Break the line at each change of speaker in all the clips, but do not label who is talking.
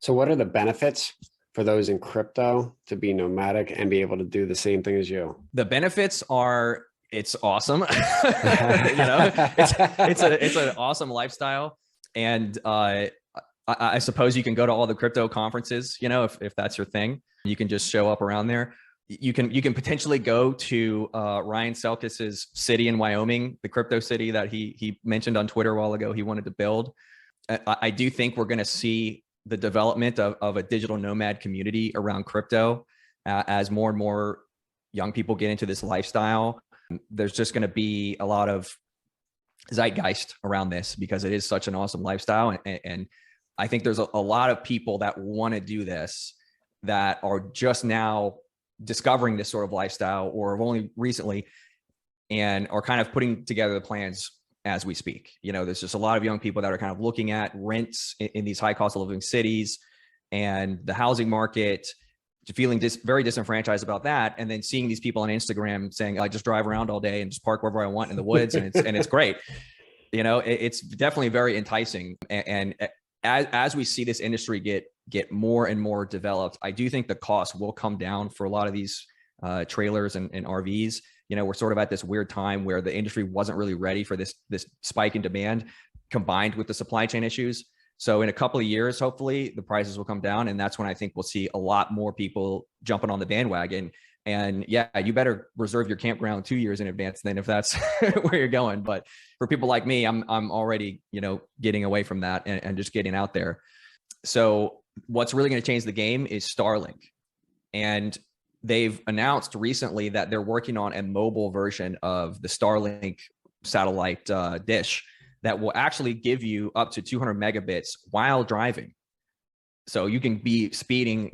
So what are the benefits for those in crypto to be nomadic and be able to do the same thing as you?
The benefits are, it's awesome. It's an awesome lifestyle. And I suppose you can go to all the crypto conferences, if that's your thing. You can just show up around there. You can potentially go to Ryan Selkis's city in Wyoming, the crypto city that he mentioned on Twitter a while ago he wanted to build. I do think we're going to see the development of a digital nomad community around crypto as more and more young people get into this lifestyle. There's just going to be a lot of zeitgeist around this because it is such an awesome lifestyle. And I think there's a lot of people that want to do this that are just now discovering this sort of lifestyle or have only recently and are kind of putting together the plans as we speak. There's just a lot of young people that are kind of looking at rents in these high cost of living cities and the housing market, feeling very disenfranchised about that. And then seeing these people on Instagram saying, I just drive around all day and just park wherever I want in the woods. And it's great. It's definitely very enticing. And as we see this industry get more and more developed, I do think the cost will come down for a lot of these trailers and RVs. We're sort of at this weird time where the industry wasn't really ready for this spike in demand combined with the supply chain issues. So in a couple of years, hopefully the prices will come down. And that's when I think we'll see a lot more people jumping on the bandwagon. And yeah, you better reserve your campground 2 years in advance then if that's where you're going. But for people like me, I'm already, getting away from that and just getting out there. So what's really going to change the game is Starlink. And they've announced recently that they're working on a mobile version of the Starlink satellite dish that will actually give you up to 200 megabits while driving. So you can be speeding,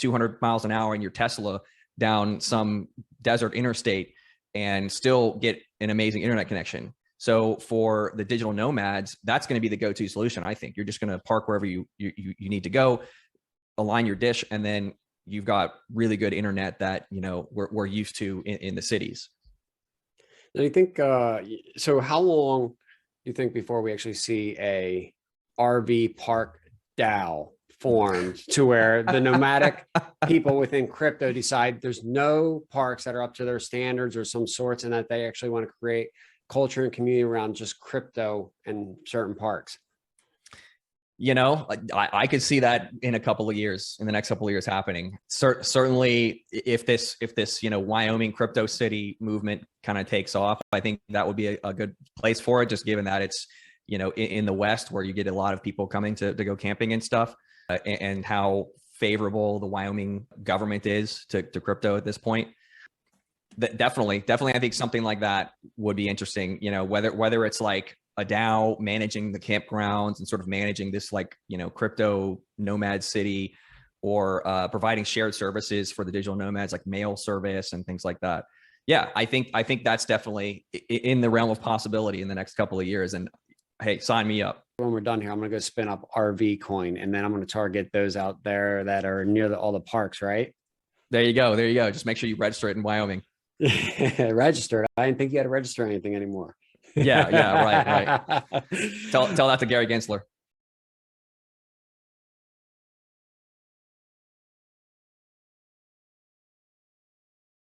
200 miles an hour in your Tesla down some desert interstate and still get an amazing internet connection. So for the digital nomads, that's going to be the go-to solution. I think you're just going to park wherever you need to go, align your dish, and then you've got really good internet that, we're used to in the cities.
Do you think, so how long do you think before we actually see a RV park DAO formed to where the nomadic people within crypto decide there's no parks that are up to their standards or some sorts, and that they actually want to create culture and community around just crypto and certain parks?
I could see that in the next couple of years happening. Certainly if this, Wyoming crypto city movement kind of takes off, I think that would be a good place for it, just given that it's, in the West where you get a lot of people coming to go camping and stuff, and how favorable the Wyoming government is to crypto at this point. Definitely, I think something like that would be interesting, whether it's like a DAO managing the campgrounds and sort of managing this crypto nomad city, or providing shared services for the digital nomads like mail service and things like that. Yeah, I think that's definitely in the realm of possibility in the next couple of years. And hey, sign me up.
When we're done here, I'm going to go spin up RV coin, and then I'm going to target those out there that are near all the parks, right?
There you go. Just make sure you register it in Wyoming.
Registered. I didn't think you had to register anything anymore.
Yeah, right. Tell that to Gary Gensler.